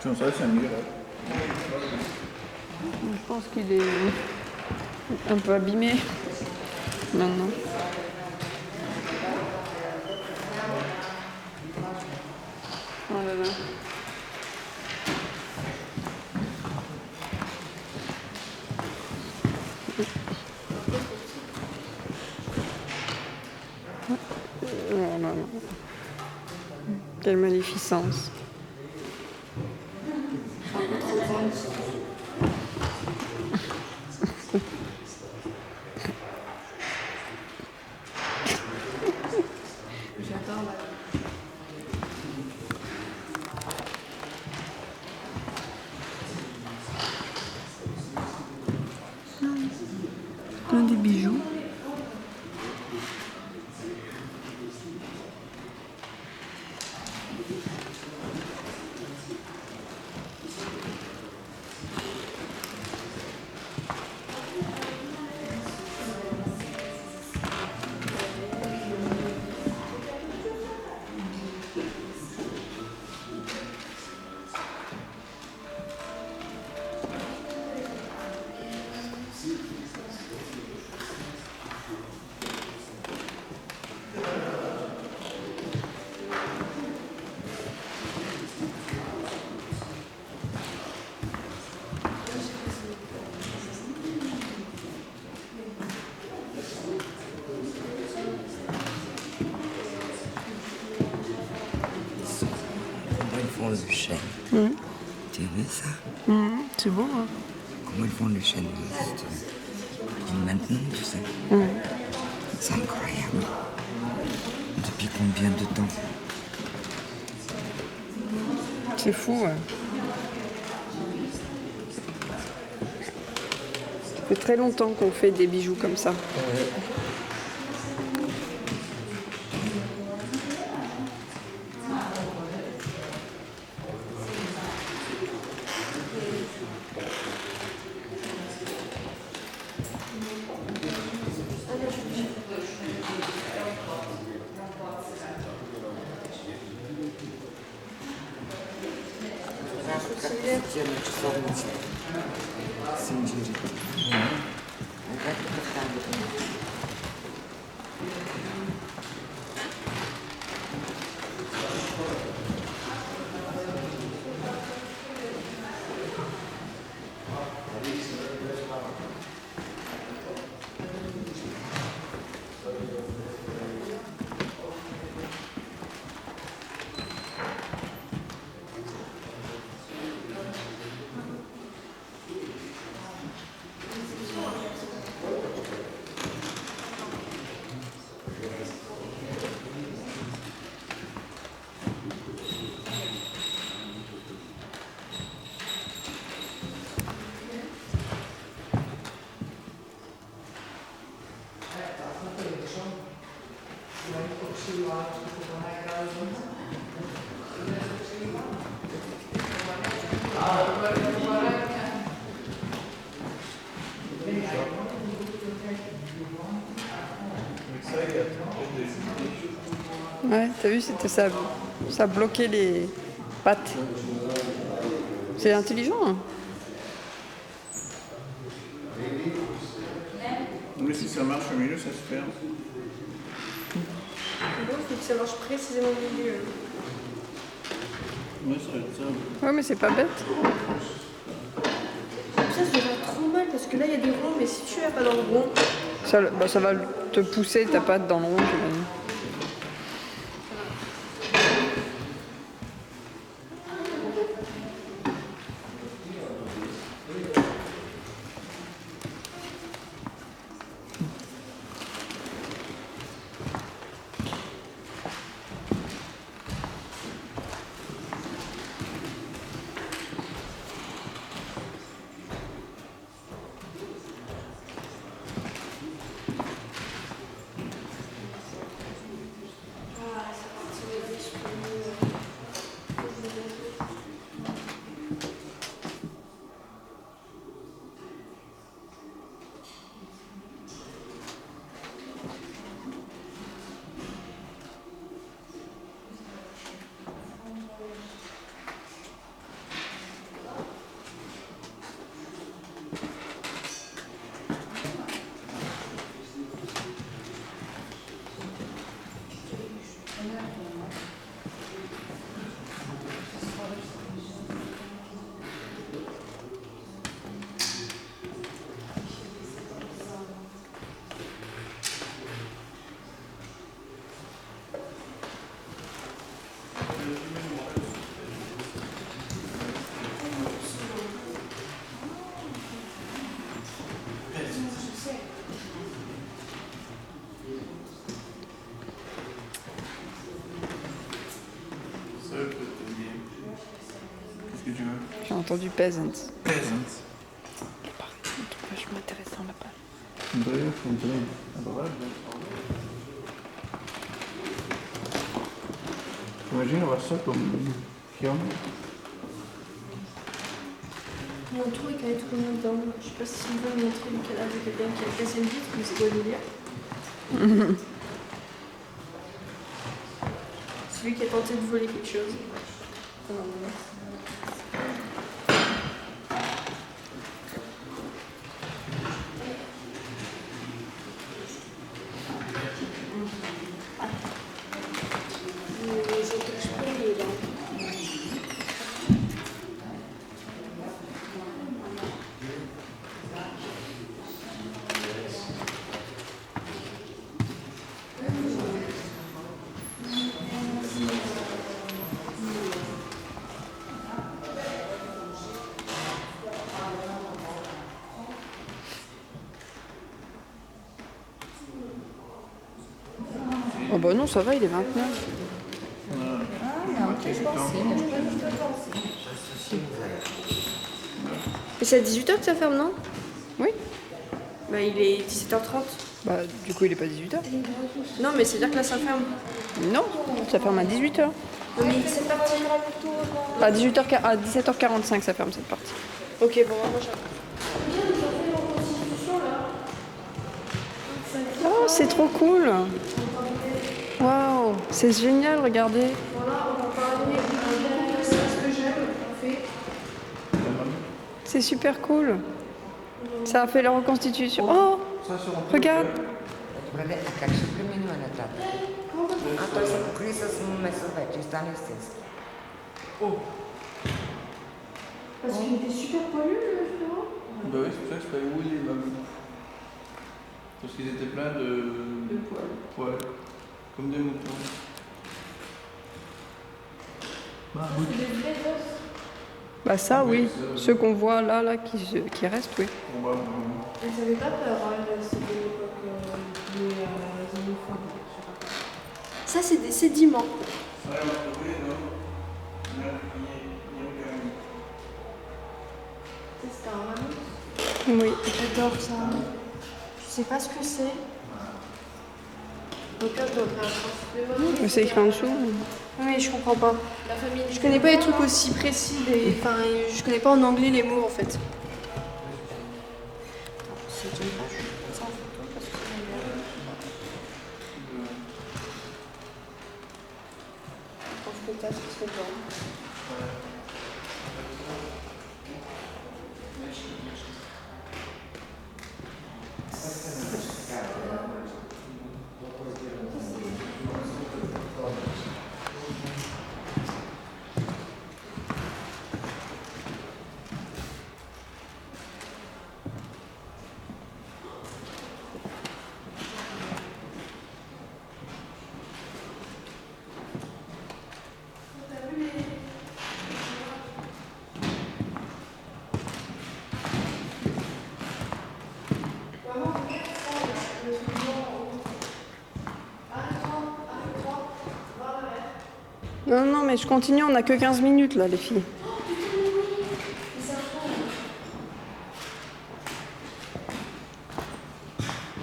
Comme ça, c'est mieux, là. Je pense qu'il est un peu abîmé maintenant. Oh là là. Oh là là. Quelle magnificence. Plein des bijoux. Comment ils font le chêne? Tu as vu ça? C'est beau, hein? Comment ils font le chêne? Maintenant, tu sais. C'est incroyable. Depuis combien de temps? C'est fou, ouais. Ça fait très longtemps qu'on fait des bijoux comme ça. Ouais, t'as vu, c'était ça, ça bloquait les pattes. C'est intelligent. Hein. Mais si ça marche au milieu, ça se perd. Il faut que ça marche précisément au milieu. Ouais, ça doit être ça. Ouais, mais c'est pas bête. Ça se fait trop mal parce que là il y a des ronds, mais si tu vas pas dans le rond, Ça va te pousser ta patte dans le rond, j'imagine. Qu'est-ce que tu veux? J'ai entendu peasants. Peasants. Je m'intéresse en lapin. Bref, on dirait. Imagine avoir ça comme fiamme. mon trou est quand même tourné dedans. Je sais pas si on veut montrer le cadavre de quelqu'un qui a cassé une vitre, mais c'est quoi le délire? Celui qui a tenté de voler quelque chose. Oh bah non, ça va, il est 29. Et c'est à 18h que ça ferme, non? Oui. Bah il est 17h30. Bah du coup, il est pas 18h. Non, mais c'est-à-dire que là ça ferme. Non, ça ferme à 18h. Oui, c'est parti. À 18h, à 17h45, ça ferme cette partie. Ok, bon, moi j'arrive. Oh, c'est trop cool. Waouh, c'est génial, regardez. C'est super cool. Ça a fait la reconstitution. Oh, regarde. Добре, а как ще преминем нататък? Той се покри с месове, че стане истински. Parce qu'il était super pollu, le frérot. Bah oui, c'est pour ça que je savais où il est là. Parce qu'ils étaient pleins de poils. Comme des moutons. Bah oui. Bah ça, oui. Ceux qu'on voit là, qui restent, oui. Elle savait pas peur, hein, c'était l'époque des xénophobes, je sais pas quoi. Ça, c'est des sédiments. C'est un mammouth. Oui. J'adore ça. Je sais pas ce que c'est. Donc là, je dois faire un transfert. Mais c'est écrit en dessous. Oui, je comprends pas. La famille. Je connais pas les trucs aussi précis. Enfin, je connais pas en anglais les mots en fait. C'est une page. Je vais mettre ça en photo parce que c'est bien. Je pense que peut-être c'est bon. Non, non, mais je continue, on n'a que 15 minutes là, les filles.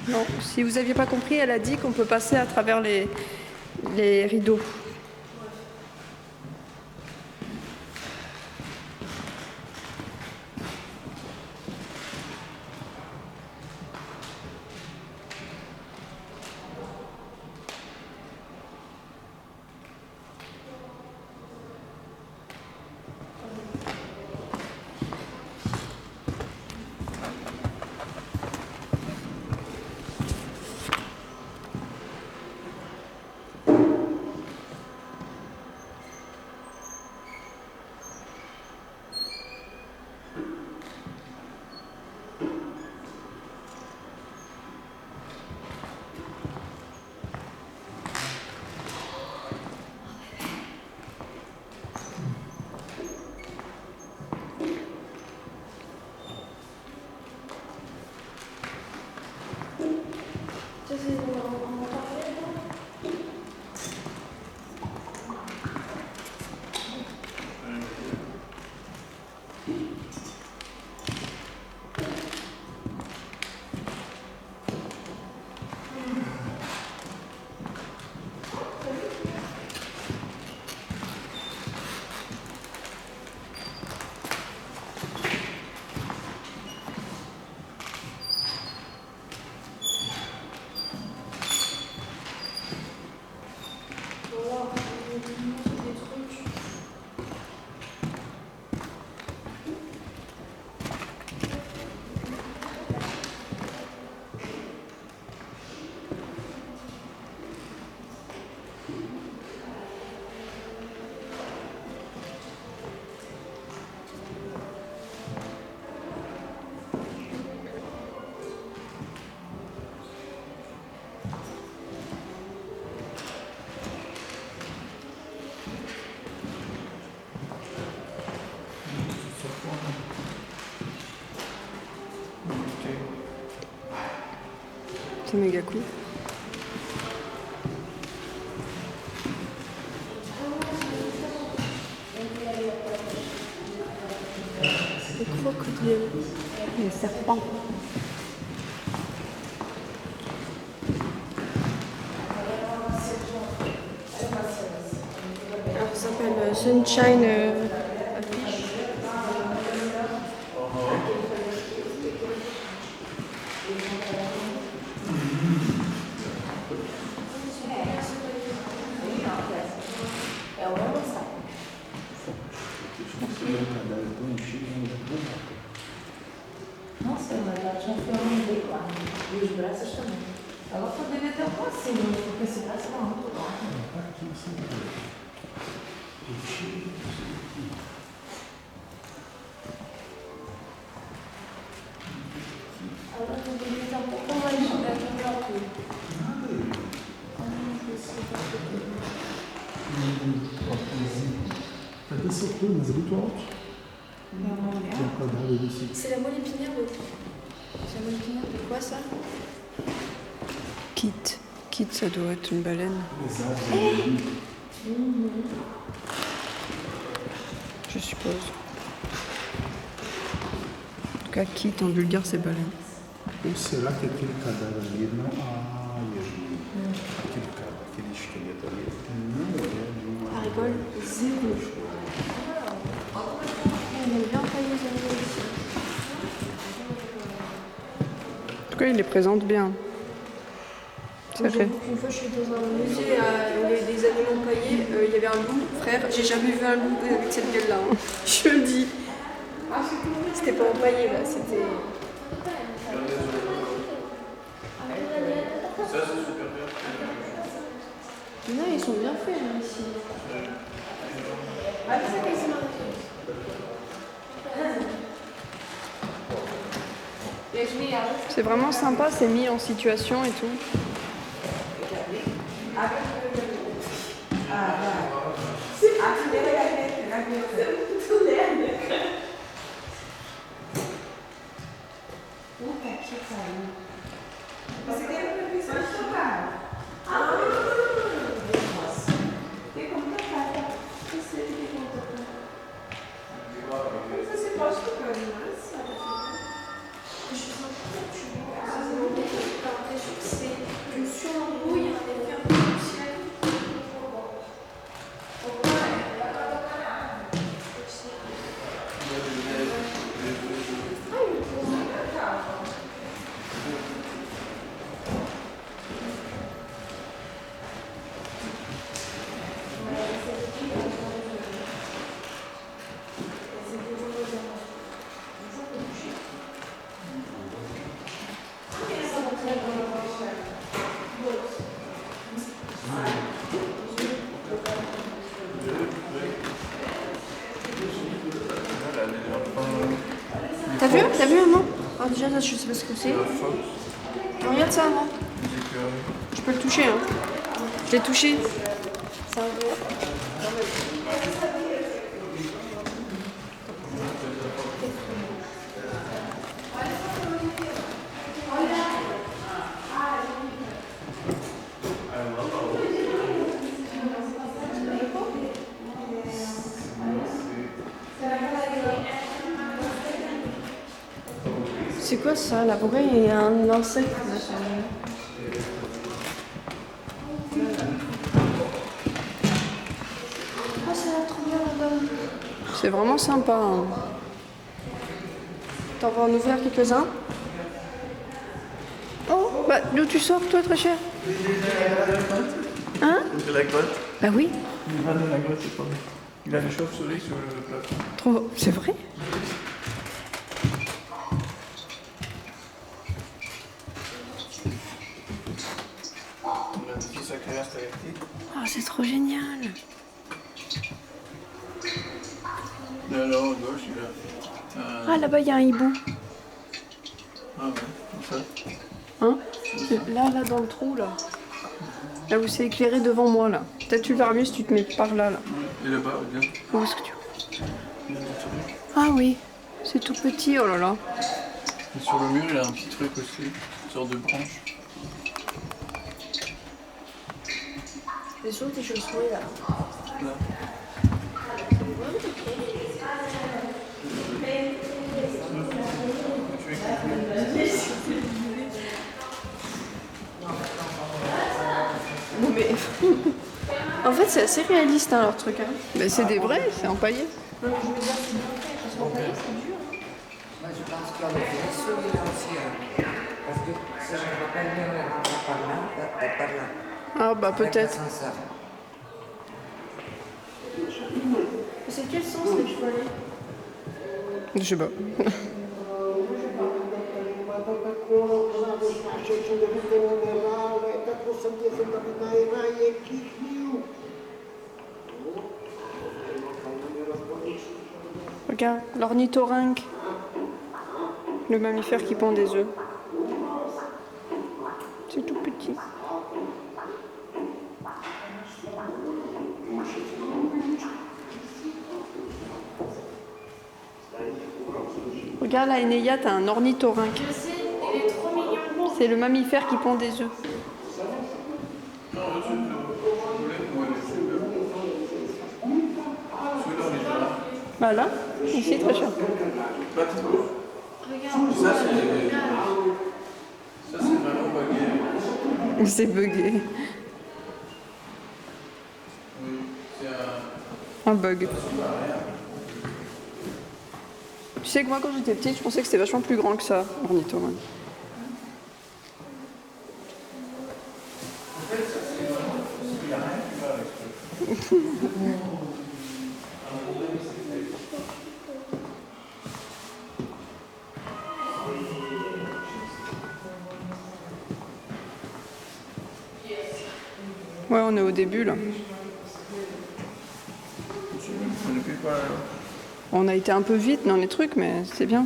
Non, si vous n'aviez pas compris, elle a dit qu'on peut passer à travers les rideaux. C'est méga cool. Les crocodiles. Les serpents. Alors ça s'appelle Sunshine Fish. Nossa, mas ela tinha filme bem lá. E os braços também. Ela poderia ter um passinho, porque esse braço era muito largo. Ela poderia estar um pouco mais dentro da altura. Até socorro, mas é muito alto. Tem um quadrado desse. C'est la moelle épinière de... C'est la moelle épinière de quoi ça? Kit. Kit, ça doit être une baleine. Je suppose. En tout cas, kit en bulgare, c'est baleine. Ou será que aquele cadáver ali não. Ah, aquele poils, zéro. On aime bien tailler les animaux ici. En tout cas, il les présente bien. Ça fait. Une fois, je suis dans un musée où il y avait des animaux empaillés. Il y avait un loup, frère. J'ai jamais vu un loup avec cette gueule-là. Hein. Je le dis. C'était pas empaillé là, c'était. Non, ils sont bien faits là, ici. C'est vraiment sympa, c'est mis en situation et tout. T'as vu maman? Ah déjà là je sais pas ce que c'est. Regarde ça maman. Je peux le toucher hein. Je l'ai touché. C'est un vrai. C'est quoi ça là? Pourquoi il y a un insecte là sur le... Oh, ça a l'air trop bien là-bas. C'est vraiment sympa. Hein. T'en vas en ouvrir quelques-uns? Oh, bah d'où tu sors toi très cher? Hein? C'est la grotte. Bah oui. Il va dans la grotte, c'est pas vrai. Il a une chauve-souris sur le plafond. Trop... C'est vrai? On a un petit sacré stalactite. Oh, c'est trop génial. Là, à gauche, il a... Ah, là-bas, il y a un hibou. Ah ouais, comme ça. Hein? Là, dans le trou, là. Là où c'est éclairé devant moi, là. Peut-être tu verras mieux si tu te mets par là, là. Et là-bas, regarde. Où est-ce que tu... Ah oui, c'est tout petit, oh là là. Et sur le mur, il a un petit truc aussi, une sorte de branche. Les choses tes chauves-souris là. Là. Non mais... en fait c'est assez réaliste hein, leur truc. Hein. Mais c'est des vrais, c'est empaillé. Moi, je pense qu'il y a le vrai celui-là aussi. Hein. Parce que si je ne vois pas le mur, elle rentre par là, peut-être par là. Ah bah Avec peut-être. l'ascenseur. C'est quel sens que tu peux aller? Je sais pas. Regarde, l'ornithorynque. Le mammifère qui pond des œufs. C'est tout petit. Regarde là, Enéa, t'as un ornithorynque. Je sais, il est trop mignon. C'est le mammifère qui pond des œufs. Bah là, ici très cher. Pas trop. Ça, c'est vraiment bugué. C'est bugué. Oui, c'est un... Un bug. Tu sais que moi, quand j'étais petite, je pensais que c'était vachement plus grand que ça, ornithorynque. Ouais, on est au début là. On a été un peu vite dans les trucs, mais c'est bien.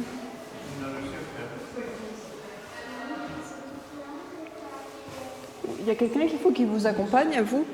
Il y a quelqu'un qu'il faut qu'il vous accompagne, à vous?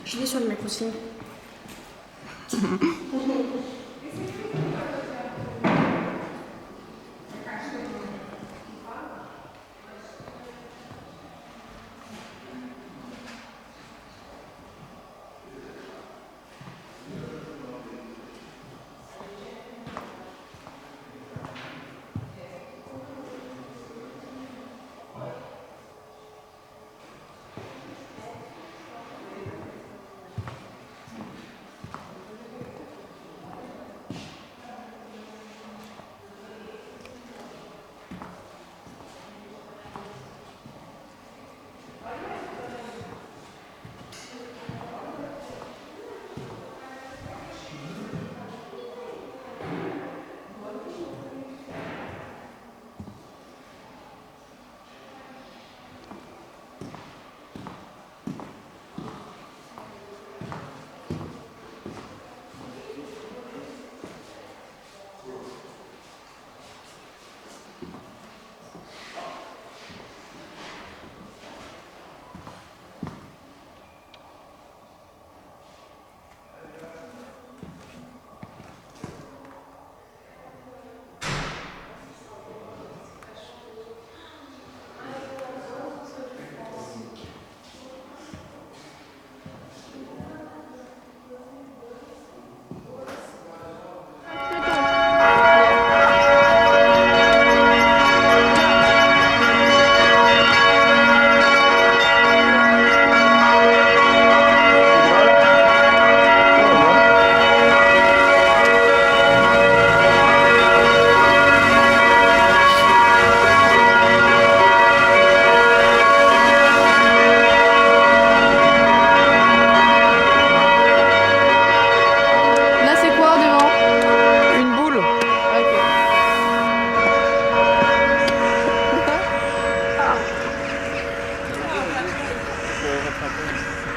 Je vais sur le mec aussi.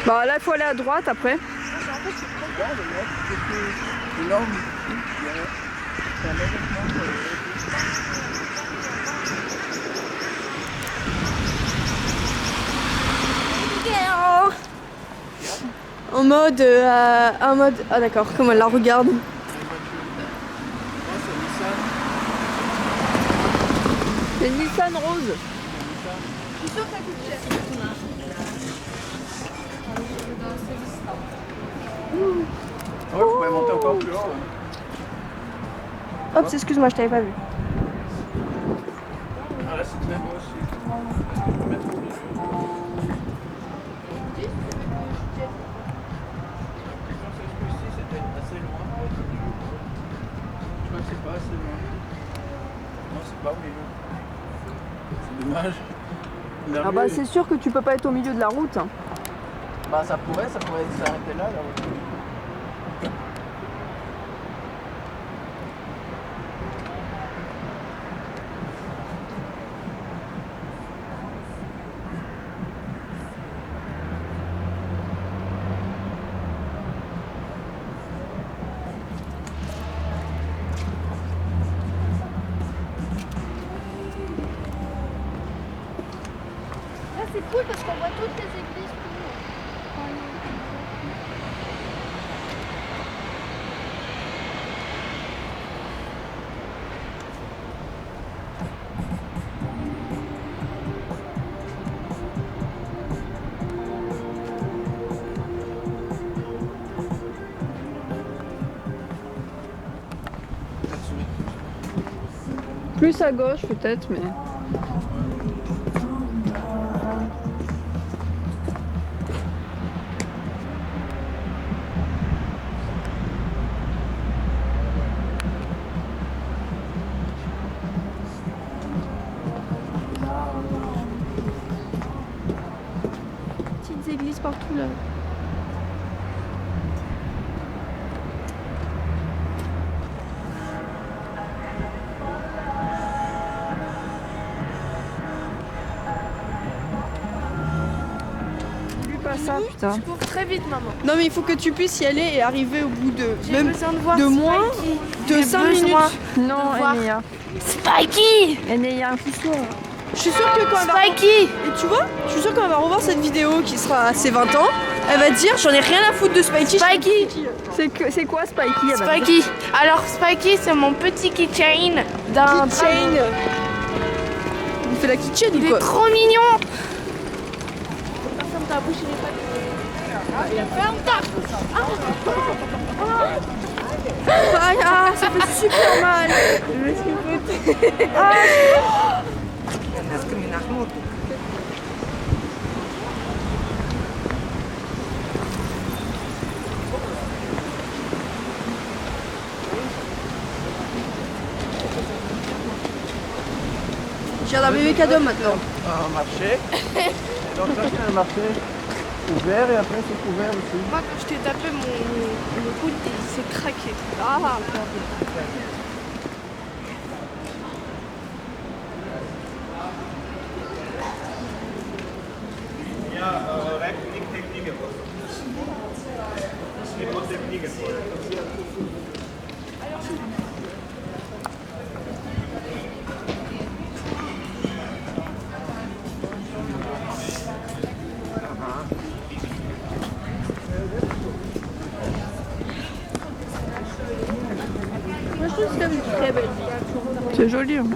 Bah là, il faut aller à droite après. Regarde, le mec, c'est énorme. C'est un événement. En mode, ah d'accord, comme elle la regarde. C'est une Nissan rose. Ouais, vous pouvez monter encore plus haut. Hop, excuse-moi, je t'avais pas vu. Ah là, c'est très beau aussi. Je peux mettre au milieu. Ici, c'était assez loin. Je crois que c'est pas assez loin. Non, c'est pas au milieu. C'est dommage. La Ah bah rue- c'est sûr que tu peux pas être au milieu de la route. Hein. Bah ça pourrait s'arrêter là, la route. Là c'est cool parce qu'on voit toutes les églises. Plus à gauche peut-être, mais... Petites églises partout là. Pas ça, putain. Je cours très vite, maman. Non mais il faut que tu puisses y aller et arriver au bout de J'ai besoin de voir de moins Spikey. de 5 J'ai minutes. besoin Non, de voir Enea. Spikey. Enea. Je suis sûre que quand elle va Spikey. et tu vois, je suis sûre quand elle va revoir cette vidéo qui sera à ses 20 ans, elle va dire j'en ai rien à foutre de Spikey. Spikey. C'est quoi Spikey? Elle va dire. Spikey. Alors Spikey, c'est mon petit keychain d'un Keychain. Il fait la keychain Il ou est quoi? trop mignon. Ferme ta bouche, il est pas. Ferme ta bouche. Ah, ça fait super mal. J'ai un bébé cadeau maintenant. Un marché. Et donc là, c'est un marché ouvert et après c'est couvert aussi. Moi, quand je t'ai tapé mon coude, il s'est craqué. Ah, Moi je trouve que c'est une très belle. C'est joli. Hein.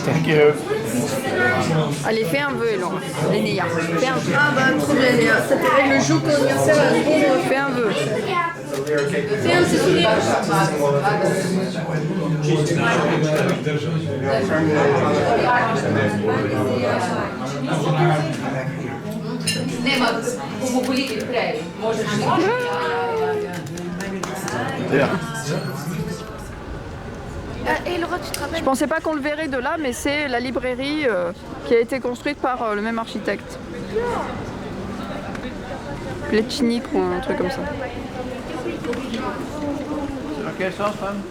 Thank you. Allez, fais un vœu, Elon. Enea. Fais un vœu. Ah bah trop bien, Léa. Ça t'est le jour pour l'anniversaire. Fais un vœu. Et Laura, tu te rappelles? Je pensais pas qu'on le verrait de là, mais c'est la librairie qui a été construite par le même architecte. Pletchnik ou un truc comme ça. Quelle sauce, femme?